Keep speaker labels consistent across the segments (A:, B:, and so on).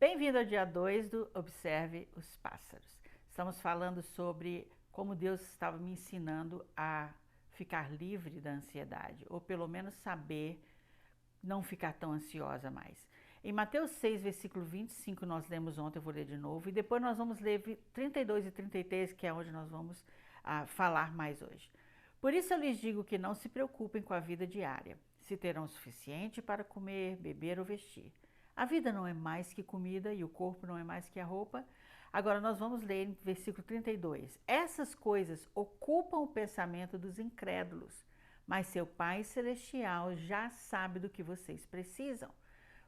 A: Bem-vindo ao dia 2 do Observe os Pássaros. Estamos falando sobre como Deus estava me ensinando a ficar livre da ansiedade, ou pelo menos saber não ficar tão ansiosa mais. Em Mateus 6, versículo 25, nós lemos ontem, eu vou ler de novo, e depois nós vamos ler 32 e 33, que é onde nós vamos falar mais hoje. Por isso eu lhes digo que não se preocupem com a vida diária, se terão o suficiente para comer, beber ou vestir. A vida não é mais que comida e o corpo não é mais que a roupa. Agora nós vamos ler em versículo 32. Essas coisas ocupam o pensamento dos incrédulos, mas seu Pai Celestial já sabe do que vocês precisam.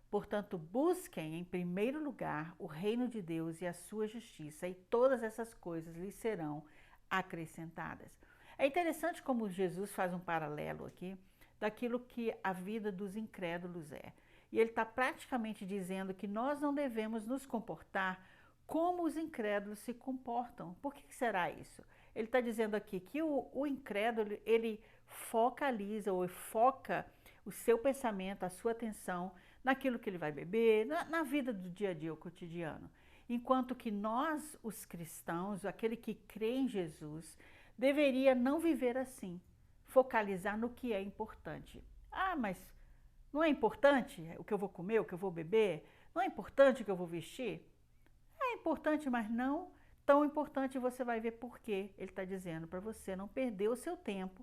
A: Portanto, busquem em primeiro lugar o reino de Deus e a sua justiça, e todas essas coisas lhes serão acrescentadas. É interessante como Jesus faz um paralelo aqui daquilo que a vida dos incrédulos é. E ele está praticamente dizendo que nós não devemos nos comportar como os incrédulos se comportam. Por que será isso? Ele está dizendo aqui que o incrédulo, ele focaliza ou foca o seu pensamento, a sua atenção naquilo que ele vai beber, na vida do dia a dia, o cotidiano. Enquanto que nós, os cristãos, aquele que crê em Jesus, deveria não viver assim, focalizar no que é importante. Mas não é importante o que eu vou comer, o que eu vou beber? Não é importante o que eu vou vestir? É importante, mas não tão importante. Você vai ver por quê. Ele está dizendo para você não perder o seu tempo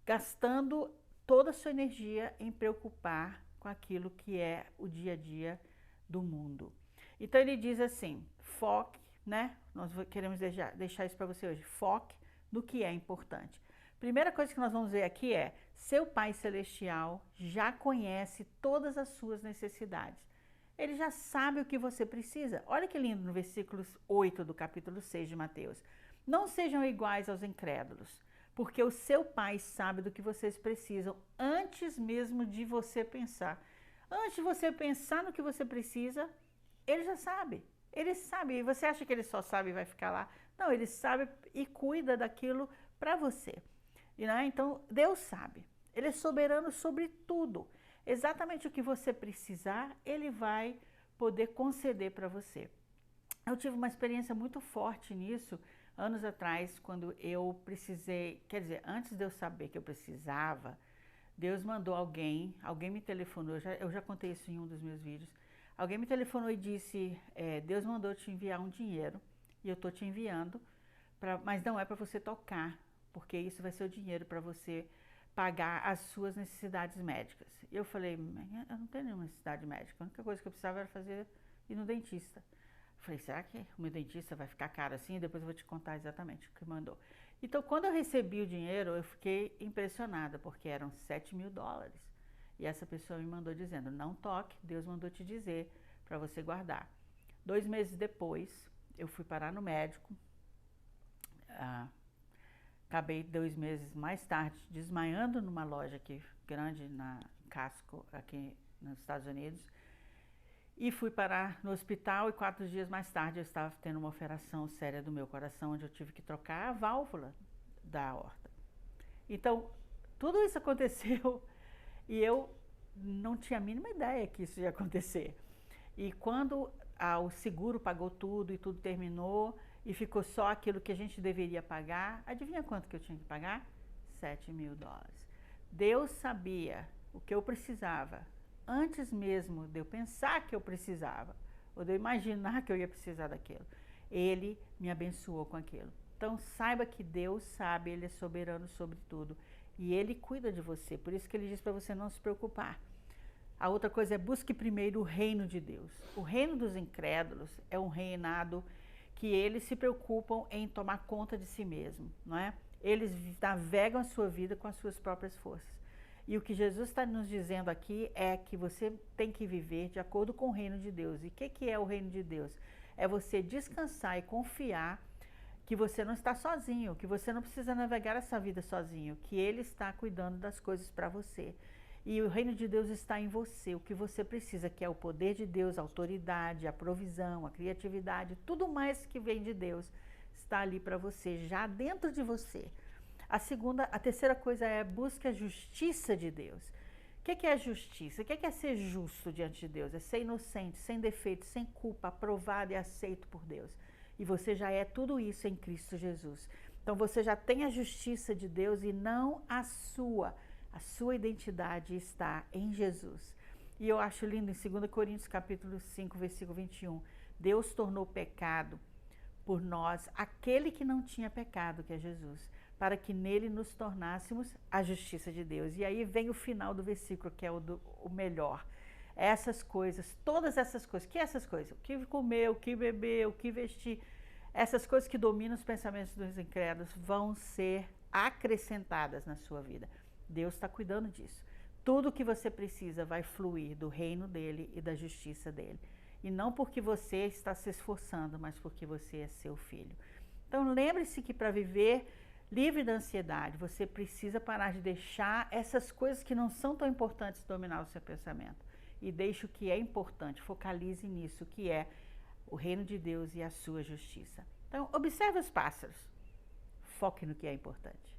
A: gastando toda a sua energia em preocupar com aquilo que é o dia a dia do mundo. Então ele diz assim, foque, né? Nós queremos deixar isso para você hoje, foque no que é importante. Primeira coisa que nós vamos ver aqui é, seu Pai Celestial já conhece todas as suas necessidades. Ele já sabe o que você precisa. Olha que lindo no versículo 8 do capítulo 6 de Mateus. Não sejam iguais aos incrédulos, porque o seu Pai sabe do que vocês precisam antes mesmo de você pensar. Antes de você pensar no que você precisa, ele já sabe. Ele sabe. E você acha que ele só sabe e vai ficar lá? Não, ele sabe e cuida daquilo para você. Então, Deus sabe. Ele é soberano sobre tudo. Exatamente o que você precisar, ele vai poder conceder para você. Eu tive uma experiência muito forte nisso anos atrás, quando eu precisei, quer dizer, antes de eu saber que eu precisava, Deus mandou alguém me telefonou, eu já contei isso em um dos meus vídeos, alguém me telefonou e disse, Deus mandou te enviar um dinheiro, e eu estou te enviando, mas não é para você tocar, porque isso vai ser o dinheiro para você pagar as suas necessidades médicas. E eu falei, eu não tenho nenhuma necessidade médica, a única coisa que eu precisava era ir no dentista. Falei, será que o meu dentista vai ficar caro assim? Depois eu vou te contar exatamente o que mandou. Então, quando eu recebi o dinheiro, eu fiquei impressionada, porque eram $7.000. E essa pessoa me mandou dizendo, não toque, Deus mandou te dizer para você guardar. 2 meses depois, eu fui parar no médico, acabei 2 meses mais tarde desmaiando numa loja aqui grande na Casco, aqui nos Estados Unidos, e fui parar no hospital, e 4 dias mais tarde eu estava tendo uma operação séria do meu coração, onde eu tive que trocar a válvula da aorta. Então, tudo isso aconteceu e eu não tinha a mínima ideia que isso ia acontecer. E quando o seguro pagou tudo e tudo terminou e ficou só aquilo que a gente deveria pagar, adivinha quanto que eu tinha que pagar? $7.000. Deus sabia o que eu precisava antes mesmo de eu pensar que eu precisava, ou de eu imaginar que eu ia precisar daquilo. Ele me abençoou com aquilo. Então saiba que Deus sabe, Ele é soberano sobre tudo e Ele cuida de você, por isso que Ele diz para você não se preocupar. A outra coisa é busque primeiro o reino de Deus. O reino dos incrédulos é um reinado que eles se preocupam em tomar conta de si mesmo, não é? Eles navegam a sua vida com as suas próprias forças. E o que Jesus está nos dizendo aqui é que você tem que viver de acordo com o reino de Deus. E o que é o reino de Deus? É você descansar e confiar que você não está sozinho, que você não precisa navegar essa vida sozinho, que Ele está cuidando das coisas para você. E o reino de Deus está em você, o que você precisa, que é o poder de Deus, a autoridade, a provisão, a criatividade, tudo mais que vem de Deus está ali para você, já dentro de você. A terceira coisa é busque a justiça de Deus, que é justiça? O que é ser justo diante de Deus? É ser inocente, sem defeito, sem culpa, aprovado e aceito por Deus. E você já é tudo isso em Cristo Jesus. Então você já tem a justiça de Deus e não a sua. A sua identidade está em Jesus. E eu acho lindo em 2 Coríntios capítulo 5, versículo 21. Deus tornou pecado por nós aquele que não tinha pecado, que é Jesus, para que nele nos tornássemos a justiça de Deus. E aí vem o final do versículo, que é o melhor. Essas coisas, todas essas coisas, que essas coisas? O que comer, o que beber, o que vestir, essas coisas que dominam os pensamentos dos incrédulos vão ser acrescentadas na sua vida. Deus está cuidando disso. Tudo que você precisa vai fluir do reino dele e da justiça dele. E não porque você está se esforçando, mas porque você é seu filho. Então lembre-se que para viver livre da ansiedade, você precisa parar de deixar essas coisas que não são tão importantes dominar o seu pensamento. E deixe o que é importante, focalize nisso, que é o reino de Deus e a sua justiça. Então observe os pássaros, foque no que é importante.